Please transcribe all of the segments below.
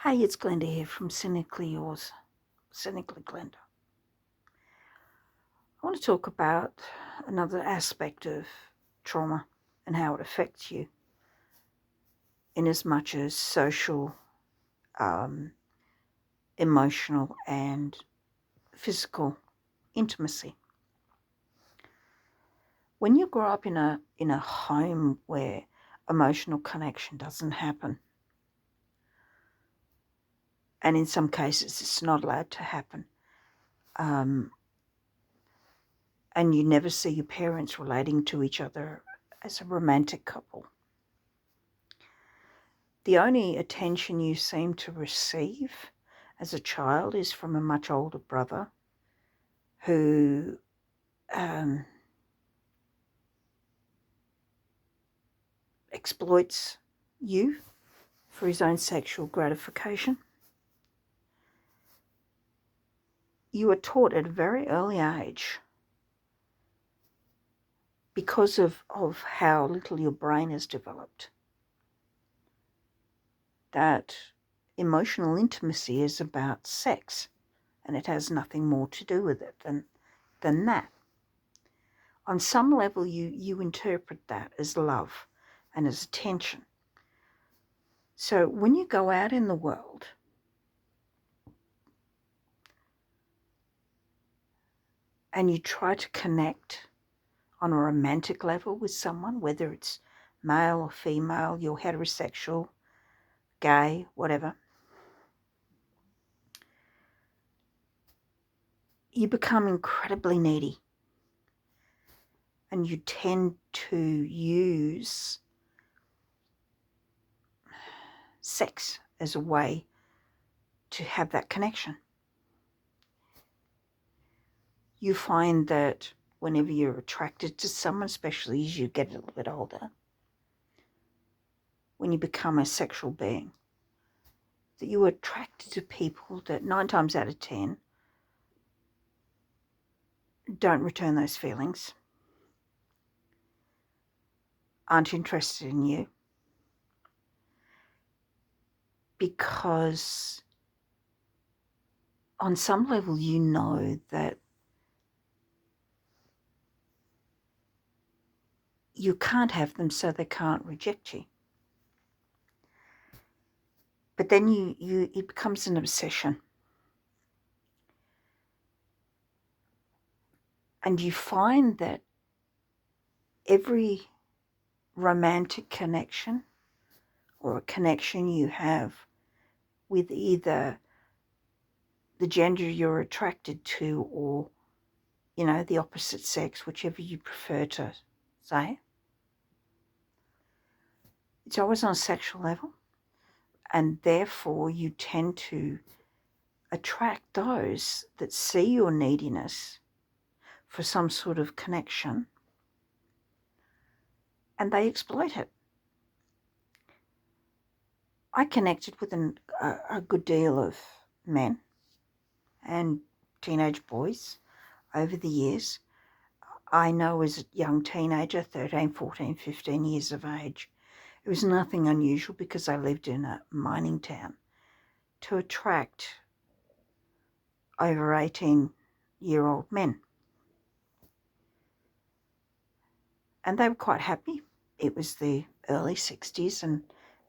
Hey, it's Glenda here from Cynically Yours, Cynically Glenda. I want to talk about another aspect of trauma and how it affects you in as much as social, emotional, and physical intimacy. When you grow up in a home where emotional connection doesn't happen, and in some cases it's not allowed to happen, and you never see your parents relating to each other as a romantic couple, the only attention you seem to receive as a child is from a much older brother who exploits you for his own sexual gratification. You are taught at a very early age, because of how little your brain has developed, that emotional intimacy is about sex, and it has nothing more to do with it than that. On some level, you interpret that as love and as attention. So when you go out in the world and you try to connect on a romantic level with someone, whether it's male or female, you're heterosexual, gay, whatever, you become incredibly needy. And you tend to use sex as a way to have that connection. You find that whenever you're attracted to someone, especially as you get a little bit older, when you become a sexual being, that you are attracted to people that 9 times out of 10 don't return those feelings, aren't interested in you, because on some level you know that you can't have them, so they can't reject you. But then it becomes an obsession. And you find that every romantic connection or a connection you have with either the gender you're attracted to or, the opposite sex, whichever you prefer to say, it's always on a sexual level. And therefore you tend to attract those that see your neediness for some sort of connection, and they exploit it. I connected with a good deal of men and teenage boys over the years. I know as a young teenager, 13, 14, 15 years of age, it was nothing unusual because I lived in a mining town to attract over 18-year-old men. And they were quite happy. It was the early 60s and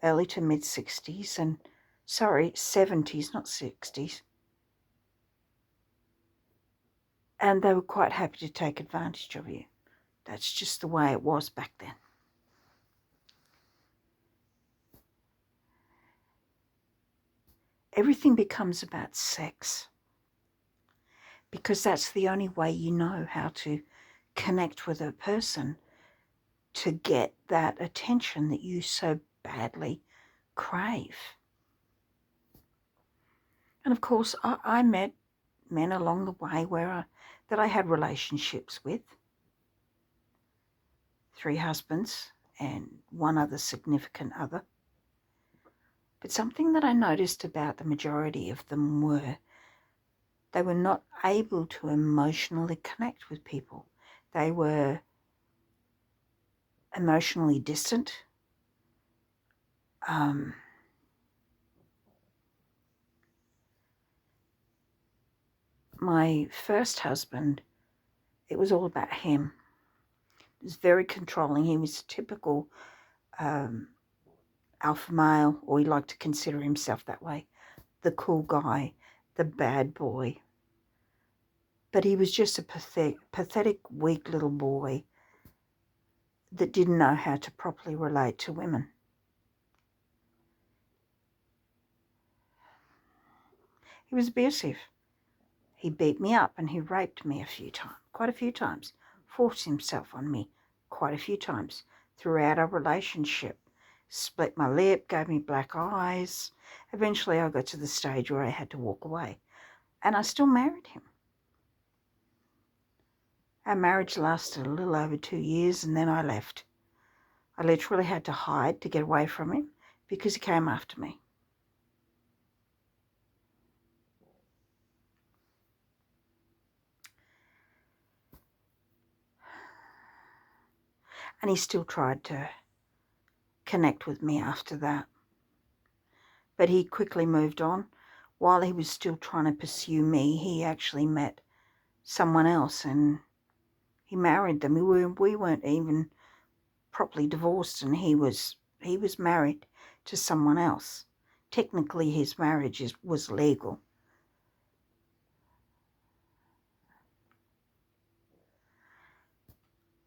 early to mid 60s and 70s, not 60s. And they were quite happy to take advantage of you. That's just the way it was back then. Everything becomes about sex because that's the only way you know how to connect with a person to get that attention that you so badly crave. And of course, I met men along the way that I had relationships with, 3 husbands and 1 other significant other. But something that I noticed about the majority of them were they were not able to emotionally connect with people. They were emotionally distant. my first husband, it was all about him. He was very controlling. He was a typical alpha male, or he liked to consider himself that way. The cool guy, the bad boy. But he was just a pathetic, weak little boy that didn't know how to properly relate to women. He was abusive. He beat me up and he raped me quite a few times, forced himself on me quite a few times throughout our relationship. Split my lip, gave me black eyes. Eventually I got to the stage where I had to walk away, and I still married him. Our marriage lasted a little over 2 years, and then I left. I literally had to hide to get away from him because he came after me. And he still tried to connect with me after that. But he quickly moved on. While he was still trying to pursue me, he actually met someone else and he married them. We weren't even properly divorced, and he was married to someone else. Technically, his marriage was legal.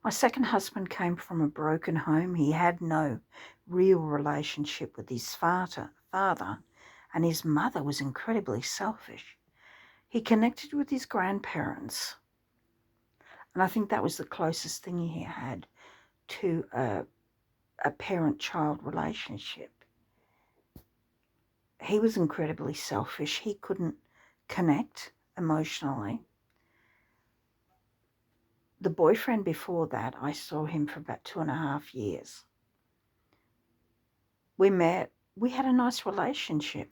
My second husband came from a broken home. He had no real relationship with his father, and his mother was incredibly selfish. He connected with his grandparents, and I think that was the closest thing he had to a parent-child relationship. He was incredibly selfish. He couldn't connect emotionally. The boyfriend before that, I saw him for about 2.5 years. We met, we had a nice relationship,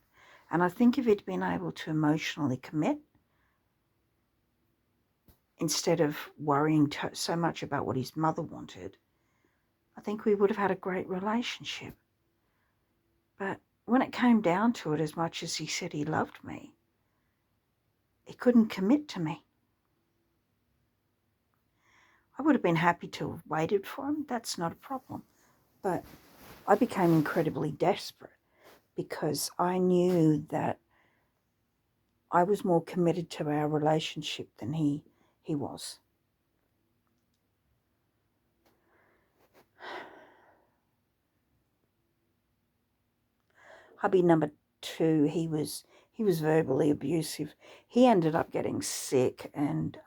and I think if he'd been able to emotionally commit, instead of worrying so much about what his mother wanted, I think we would have had a great relationship. But when it came down to it, as much as he said he loved me, he couldn't commit to me. I would have been happy to have waited for him. That's not a problem. But I became incredibly desperate because I knew that I was more committed to our relationship than he was. Hubby number 2, he was verbally abusive. He ended up getting sick and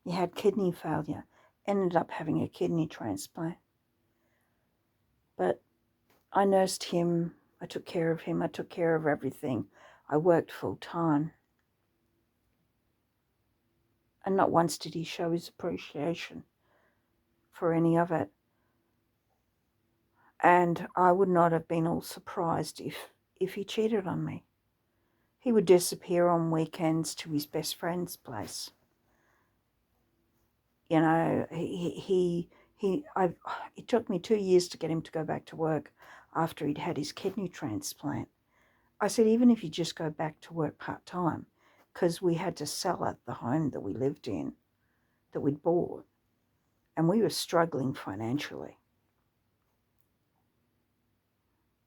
he had kidney failure. Ended up having a kidney transplant. But I nursed him. I took care of him. I took care of everything. I worked full time. And not once did he show his appreciation for any of it. And I would not have been all surprised if he cheated on me. He would disappear on weekends to his best friend's place. You know, it took me 2 years to get him to go back to work after he'd had his kidney transplant. I said, even if you just go back to work part-time, because we had to sell at the home that we lived in, that we'd bought, and we were struggling financially.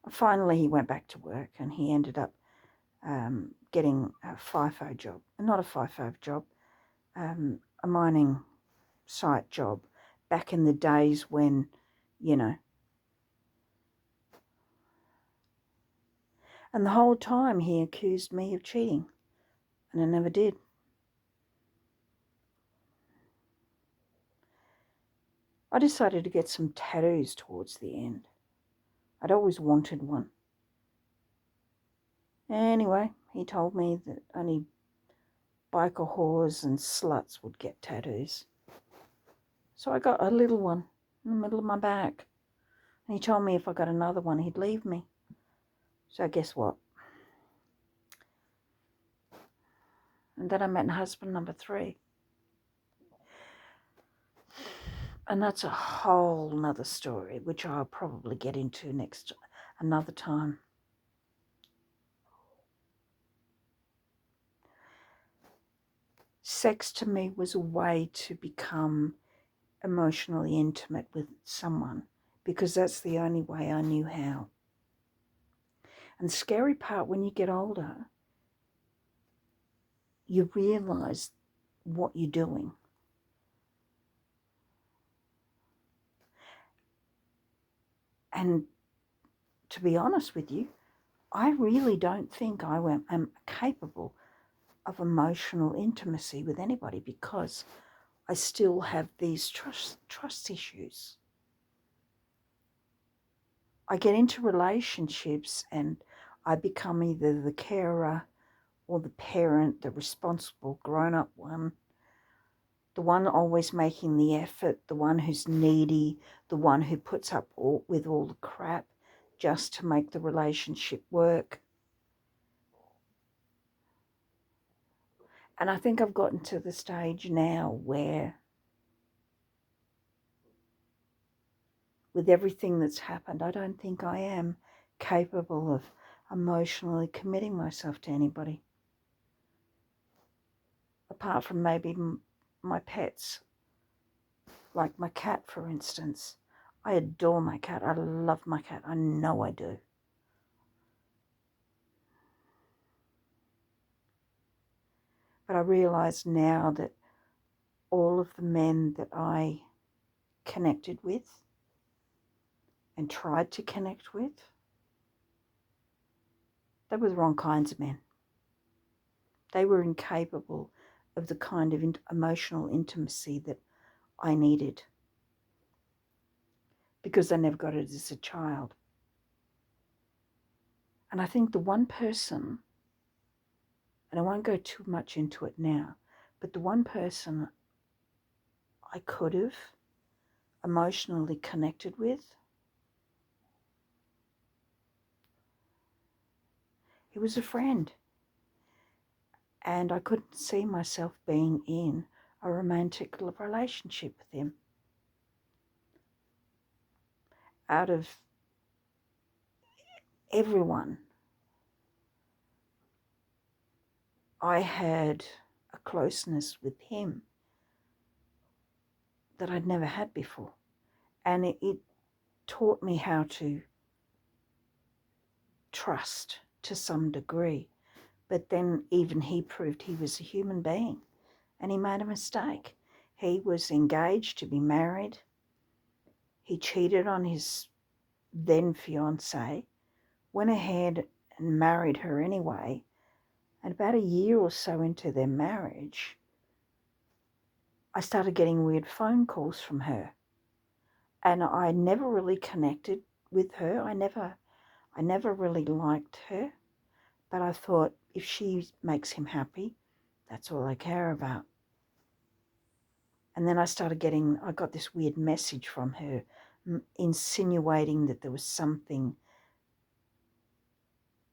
Finally, he went back to work and he ended up getting a FIFO job. Not a FIFO job, a mining site job back in the days when, you know. And the whole time he accused me of cheating, and I never did. I decided to get some tattoos towards the end. I'd always wanted one. Anyway, he told me that only biker whores and sluts would get tattoos. So I got a little one in the middle of my back. And he told me if I got another one, he'd leave me. So guess what? And then I met husband number 3. And that's a whole nother story, which I'll probably get into another time. sex to me was a way to become emotionally intimate with someone, because that's the only way I knew how. And the scary part, when you get older, you realize what you're doing. And to be honest with you, I really don't think I am capable of emotional intimacy with anybody, because I still have these trust issues. I get into relationships and I become either the carer or the parent, the responsible grown-up one, the one always making the effort, the one who's needy, the one who puts up with all the crap just to make the relationship work. And I think I've gotten to the stage now where, with everything that's happened, I don't think I am capable of emotionally committing myself to anybody. Apart from maybe my pets, like my cat, for instance. I adore my cat. I love my cat. I know I do. But I realise now that all of the men that I connected with and tried to connect with, they were the wrong kinds of men. They were incapable of the kind of emotional intimacy that I needed, because I never got it as a child. And I think the one person, and I won't go too much into it now, but the one person I could have emotionally connected with, he was a friend. And I couldn't see myself being in a romantic relationship with him. Out of everyone, I had a closeness with him that I'd never had before. And it taught me how to trust to some degree. But then even he proved he was a human being, and he made a mistake. He was engaged to be married. He cheated on his then fiancée, went ahead and married her anyway. And about a year or so into their marriage, I started getting weird phone calls from her. And I never really connected with her. I never really liked her. But I thought, if she makes him happy, that's all I care about. And then I got this weird message from her, insinuating that there was something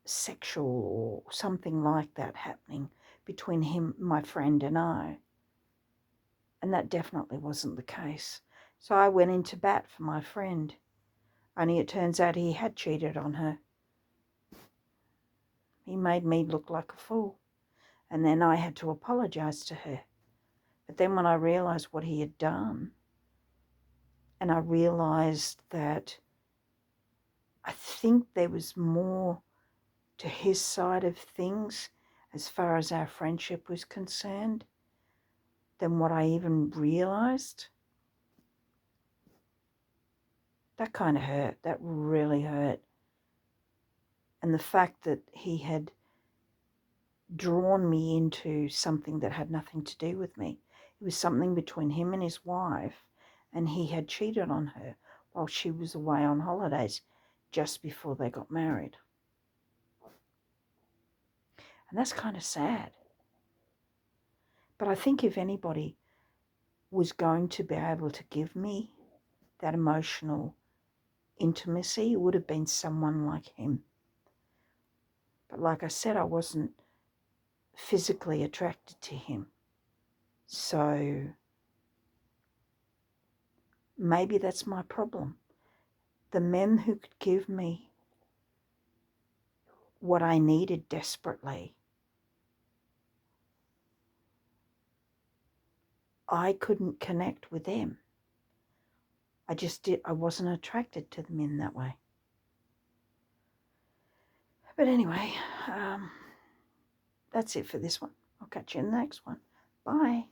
sexual or something like that happening between him, my friend, and I. And that definitely wasn't the case. So I went into bat for my friend. Only it turns out he had cheated on her. He made me look like a fool. And then I had to apologize to her. But then when I realized what he had done, and I realized that I think there was more to his side of things as far as our friendship was concerned than what I even realized, that kind of hurt. That really hurt. And the fact that he had drawn me into something that had nothing to do with me. It was something between him and his wife, and he had cheated on her while she was away on holidays just before they got married. And that's kind of sad. But I think if anybody was going to be able to give me that emotional intimacy, it would have been someone like him. But like I said, I wasn't physically attracted to him. So maybe that's my problem. The men who could give me what I needed desperately I couldn't connect with them. I wasn't attracted to the men that way. But anyway, that's it for this one. I'll catch you in the next one. Bye.